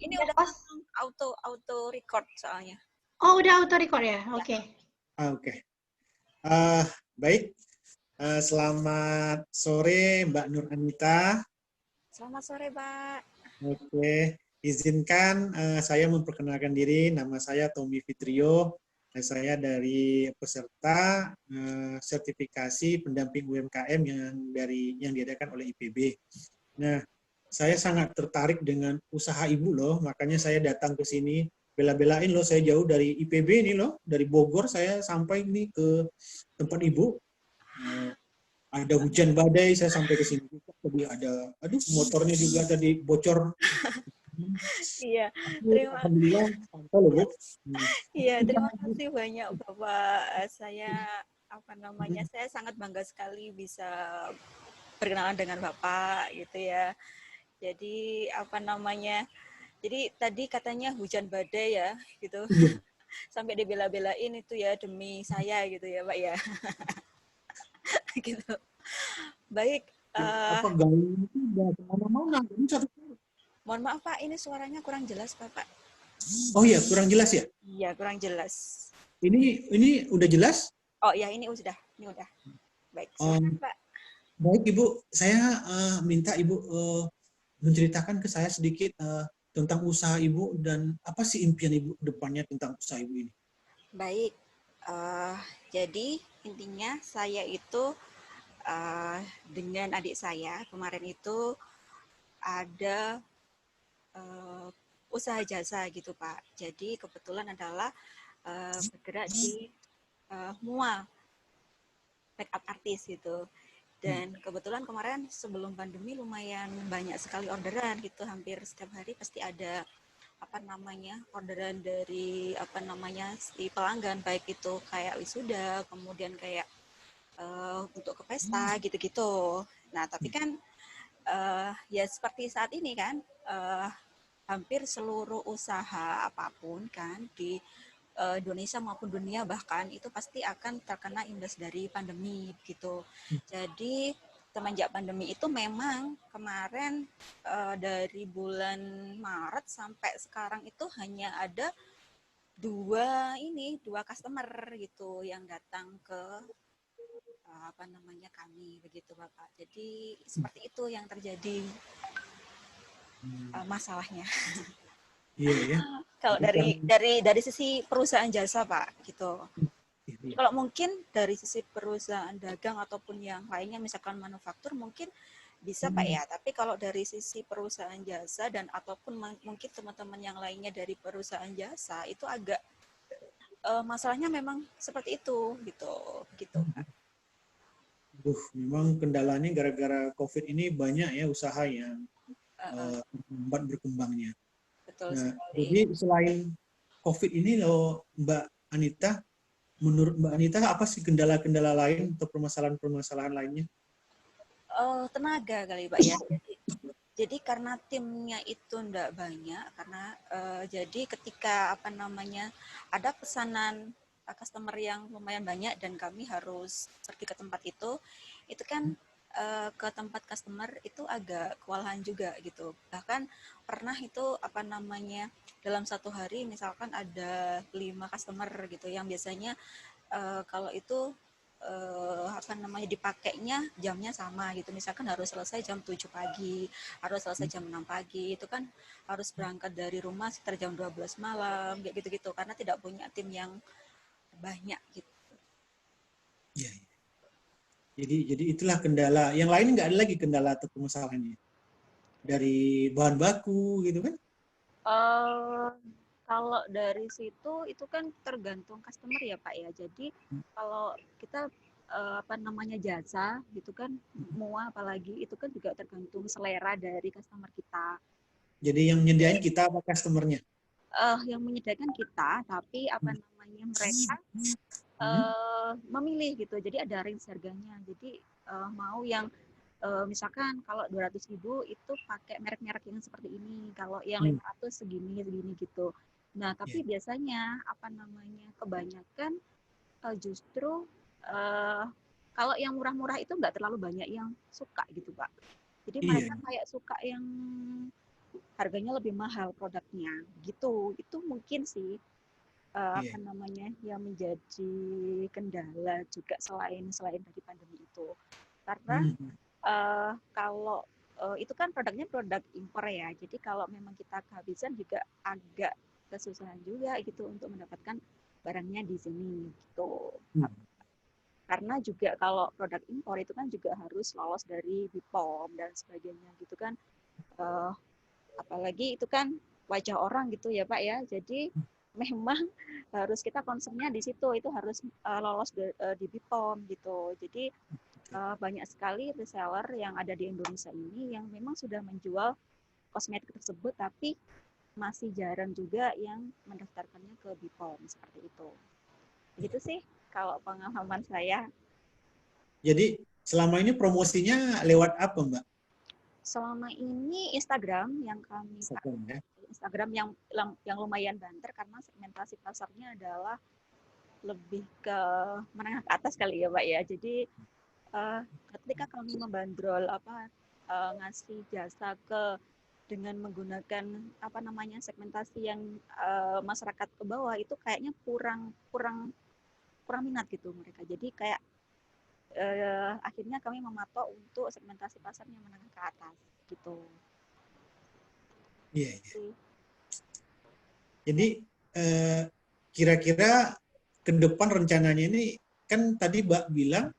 Ini Ya, udah pas. auto record soalnya. Oh, udah auto record ya? Ya. Oke. Oke. Ah, baik. Selamat sore Mbak Nur Anita. Selamat sore, Pak. Oke. Izinkan saya memperkenalkan diri. Nama saya Tommy Fitrio. Saya dari peserta sertifikasi pendamping UMKM yang diadakan oleh IPB. Nah, saya sangat tertarik dengan usaha ibu loh, makanya saya datang ke sini bela-belain loh, saya jauh dari IPB ini loh, dari Bogor saya sampai ini ke tempat ibu. Ada hujan badai, saya sampai ke sini juga. Tadi ada, aduh motornya juga tadi bocor. Iya, Tapi alhamdulillah sampai loh Bu. terima kasih banyak Bapak. Saya sangat bangga sekali bisa berkenalan dengan Bapak gitu ya. Jadi jadi tadi katanya hujan badai ya gitu. Sampai dibela-belain itu ya demi saya gitu ya, Pak ya. Gitu. Baik. Apa gayung itu udah kemana-mana. Mohon maaf Pak, ini suaranya kurang jelas Bapak. Oh iya, kurang jelas ya? Iya, kurang jelas. Ini udah jelas? Oh ya, ini udah. Baik, silakan Pak. Baik Ibu, saya minta Ibu menceritakan ke saya sedikit tentang usaha Ibu dan apa sih impian Ibu ke depannya tentang usaha Ibu ini? Baik, jadi intinya saya itu dengan adik saya kemarin itu ada usaha jasa gitu Pak. Jadi kebetulan adalah bergerak di MUA, makeup artist gitu. Dan kebetulan kemarin sebelum pandemi lumayan banyak sekali orderan gitu, hampir setiap hari pasti ada orderan dari si pelanggan, baik itu kayak wisuda, kemudian kayak untuk ke pesta gitu-gitu. Nah tapi kan ya seperti saat ini kan hampir seluruh usaha apapun kan di Indonesia maupun dunia bahkan itu pasti akan terkena imbas dari pandemi gitu. Jadi semenjak pandemi itu memang kemarin dari bulan Maret sampai sekarang itu hanya ada dua customer gitu yang datang ke kami begitu Bapak. Jadi seperti itu yang terjadi masalahnya. Iya ya. Kalau dari sisi perusahaan jasa Pak gitu. Kalau mungkin dari sisi perusahaan dagang ataupun yang lainnya misalkan manufaktur mungkin bisa Pak ya. Tapi kalau dari sisi perusahaan jasa dan ataupun mungkin teman-teman yang lainnya dari perusahaan jasa itu agak masalahnya memang seperti itu gitu Pak. Memang kendalanya gara-gara COVID ini banyak ya usaha yang lambat berkembangnya. Betul Nah, sekali. jadi selain COVID ini loh Mbak Anita, menurut Mbak Anita apa sih kendala-kendala lain atau permasalahan-permasalahan lainnya? Tenaga kali Pak ya. Jadi karena timnya itu enggak banyak, karena jadi ketika ada pesanan customer yang lumayan banyak dan kami harus pergi ke tempat itu kan ke tempat customer itu agak kewalahan juga gitu. Bahkan pernah itu dalam satu hari misalkan ada 5 customer gitu yang biasanya kalau itu dipakainya jamnya sama gitu, misalkan harus selesai jam 7 pagi, harus selesai jam 6 pagi, itu kan harus berangkat dari rumah sekitar jam 12 malam kayak gitu-gitu karena tidak punya tim yang banyak gitu. Ya, jadi itulah kendala. Yang lain nggak ada lagi kendala atau permasalahannya dari bahan baku gitu kan? Kalau dari situ itu kan tergantung customer ya Pak ya. Jadi kalau kita jasa gitu kan, semua apalagi itu kan juga tergantung selera dari customer kita. Jadi yang nyediain kita apa customernya? Yang menyediakan kita, tapi mereka memilih gitu. Jadi ada range harganya. Jadi mau yang misalkan kalau 200.000 itu pakai merek-merek yang seperti ini, kalau yang 500 segini gitu. Nah, tapi biasanya kebanyakan justru kalau yang murah-murah itu nggak terlalu banyak yang suka gitu Pak. Jadi mereka kayak suka yang harganya lebih mahal produknya gitu. Itu mungkin sih Iya. apa namanya yang menjadi kendala juga selain dari pandemi itu. Karena Hmm. kalau itu kan produknya produk impor ya, jadi kalau memang kita kehabisan juga agak kesusahan juga gitu untuk mendapatkan barangnya di sini gitu. Hmm. Karena juga kalau produk impor itu kan juga harus lolos dari BPOM dan sebagainya gitu kan. Uh, Apalagi itu kan wajah orang gitu ya Pak ya. Jadi memang harus kita concernnya di situ, itu harus lolos di BPOM gitu. Jadi banyak sekali reseller yang ada di Indonesia ini yang memang sudah menjual kosmetik tersebut, tapi masih jarang juga yang mendaftarkannya ke BPOM seperti itu. Begitu sih kalau pengalaman saya. Jadi selama ini promosinya lewat apa, Mbak? Selama ini Instagram yang kami pakai, Instagram ya. Instagram yang lumayan banter karena segmentasi pasarnya adalah lebih ke menengah ke atas kali ya Pak ya. Jadi ketika kami membandrol ngasih jasa dengan menggunakan apa namanya segmentasi yang masyarakat ke bawah itu kayaknya kurang kurang kurang minat gitu mereka. Jadi kayak akhirnya kami mematok untuk segmentasi pasarnya menengah ke atas gitu. Iya, iya. Jadi kira-kira ke depan rencananya ini kan tadi Mbak bilang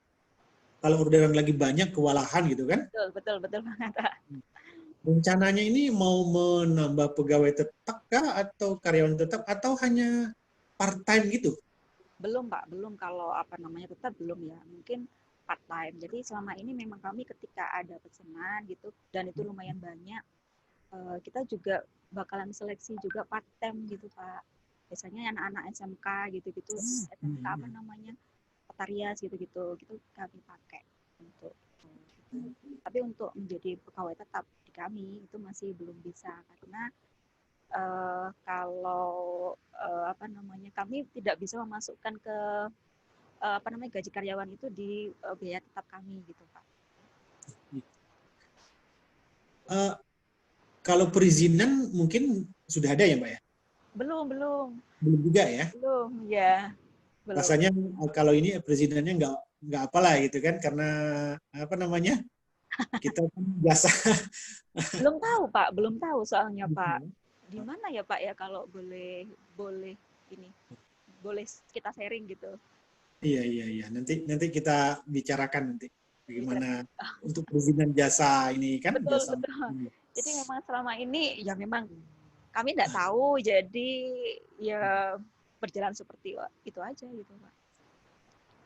kalau orderan lagi banyak kewalahan gitu kan? Betul banget. Rencananya ini mau menambah pegawai tetap kah atau karyawan tetap atau hanya part-time gitu? Belum Pak, belum, kalau apa namanya tetap belum ya. Mungkin part time. Jadi selama ini memang kami ketika ada pesanan gitu dan itu lumayan banyak, kita juga bakalan seleksi juga part time gitu Pak. Biasanya anak-anak SMK gitu-gitu, SMK apa namanya, Petarias gitu-gitu, gitu kami pakai untuk gitu. Tapi untuk menjadi pegawai tetap di kami itu masih belum bisa karena kalau apa namanya kami tidak bisa memasukkan ke apa namanya gaji karyawan itu di biaya tetap kami gitu Pak. Kalau perizinan mungkin sudah ada ya Mbak ya? Belum, belum, Belum juga ya? belum, ya, belum. Rasanya kalau ini perizinannya nggak apalah gitu kan karena apa namanya kita kan biasa. Belum tahu Pak, belum tahu soalnya Pak. Di mana ya Pak ya kalau boleh boleh ini boleh kita sharing gitu. Iya iya iya nanti nanti kita bicarakan nanti Bisa. bagaimana untuk perizinan jasa ini kan Betul, jasa. betul. Jadi memang selama ini ya memang kami tidak tahu, jadi ya berjalan seperti itu aja gitu Pak.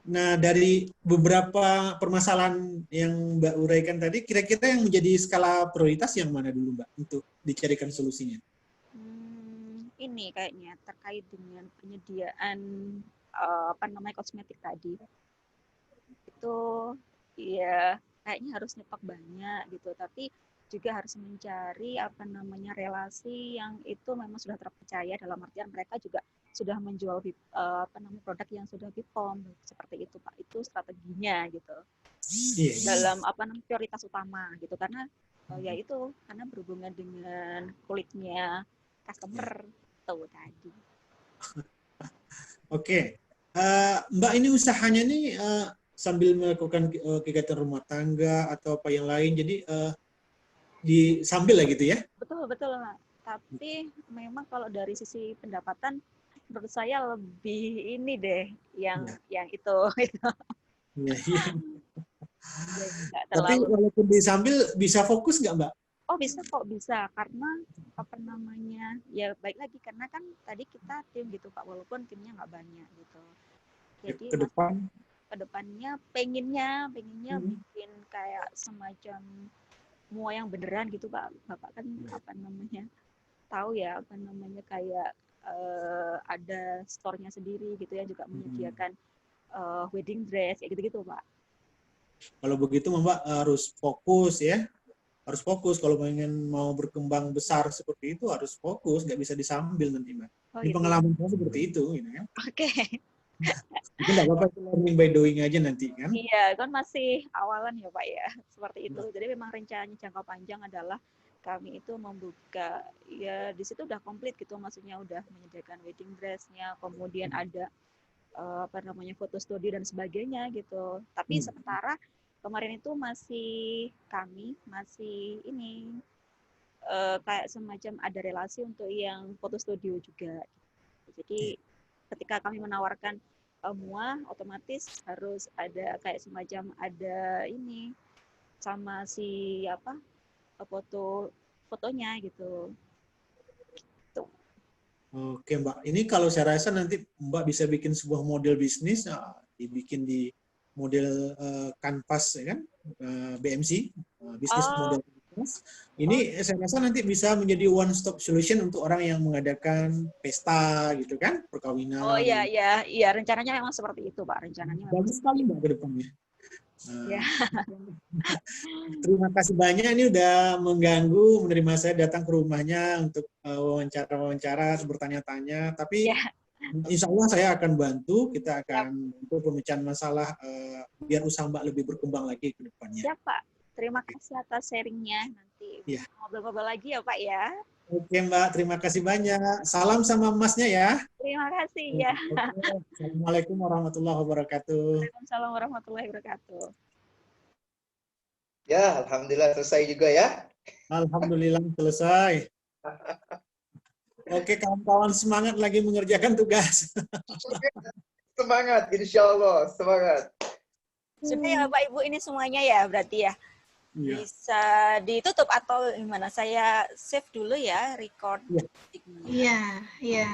Nah dari beberapa permasalahan yang Mbak uraikan tadi, kira-kira yang menjadi skala prioritas yang mana dulu Mbak untuk dicarikan solusinya? Ini kayaknya terkait dengan penyediaan apa namanya kosmetik tadi itu ya kayaknya harus nyetok banyak gitu, tapi juga harus mencari apa namanya relasi yang itu memang sudah terpercaya, dalam artian mereka juga sudah menjual apa namanya produk yang sudah BPOM seperti itu Pak. Itu strateginya gitu Iya. dalam apa namanya prioritas utama gitu, karena ya itu karena berhubungan dengan kulitnya customer tuh tadi. Oke, Mbak ini usahanya nih sambil melakukan kegiatan rumah tangga atau apa yang lain, jadi sambil lah gitu ya? Betul, betul, Pak. Tapi memang kalau dari sisi pendapatan, menurut saya lebih ini deh, Ya, yang itu, itu. ya, ya. Jadi nggak Tapi terlalu. walaupun di sambil bisa fokus nggak Mbak? Oh bisa kok, bisa. Karena apa namanya, ya baik lagi, karena kan tadi kita tim gitu Pak, walaupun timnya nggak banyak gitu. Jadi Ke mas depan? kedepannya pengennya bikin kayak semacam mua yang beneran gitu Pak. Bapak kan apa namanya, tahu ya apa namanya kayak ada store-nya sendiri gitu ya, juga menyediakan wedding dress kayak gitu-gitu Pak. Kalau begitu Mbak harus fokus ya, harus fokus kalau ingin mau berkembang besar seperti itu harus fokus, nggak bisa disambil nanti Mbak. Oh Ini gitu ya. pengalaman saya seperti itu, gitu kan? Oke. Itu nggak apa-apa, itu learning by doing aja nanti kan? Iya, kan masih awalan ya Pak ya, seperti itu. Jadi memang rencananya jangka panjang adalah kami itu membuka, ya di situ udah komplit gitu, maksudnya udah menyediakan wedding dress-nya, kemudian ada apa namanya foto studio dan sebagainya gitu. Tapi sementara kemarin itu kami masih ini kayak semacam ada relasi untuk yang foto studio juga. Jadi ketika kami menawarkan MUA, otomatis harus ada kayak semacam ada ini sama si apa fotonya gitu. Tuh. Oke Mbak, ini kalau saya rasa nanti Mbak bisa bikin sebuah model bisnis, dibikin di model kanvas ya kan, BMC, bisnis model kanvas. Ini saya rasa nanti bisa menjadi one stop solution untuk orang yang mengadakan pesta gitu kan, perkawinan. Oh iya, rencananya memang seperti itu Pak, rencananya memang. Bagus sekali Mbak ke depannya. Ya. Terima kasih banyak, ini udah mengganggu menerima saya datang ke rumahnya untuk wawancara-wawancara, bertanya-tanya. Tapi insya Allah saya akan bantu, kita akan bantu pemecahan masalah biar usaha Mbak lebih berkembang lagi ke depannya. Siap Pak, terima kasih atas sharingnya. Nanti ngobrol-ngobrol lagi ya Pak ya. Oke Mbak, terima kasih banyak. Salam sama Masnya ya. Terima kasih ya. Assalamualaikum warahmatullahi wabarakatuh. Waalaikumsalam warahmatullahi wabarakatuh. Ya, alhamdulillah selesai juga ya. Alhamdulillah selesai. Oke, kawan-kawan semangat lagi mengerjakan tugas. Semangat, insya Allah, semangat. Sudah ya Bapak Ibu ini semuanya ya berarti ya. Bisa ditutup atau gimana? Saya save dulu ya, record. Iya.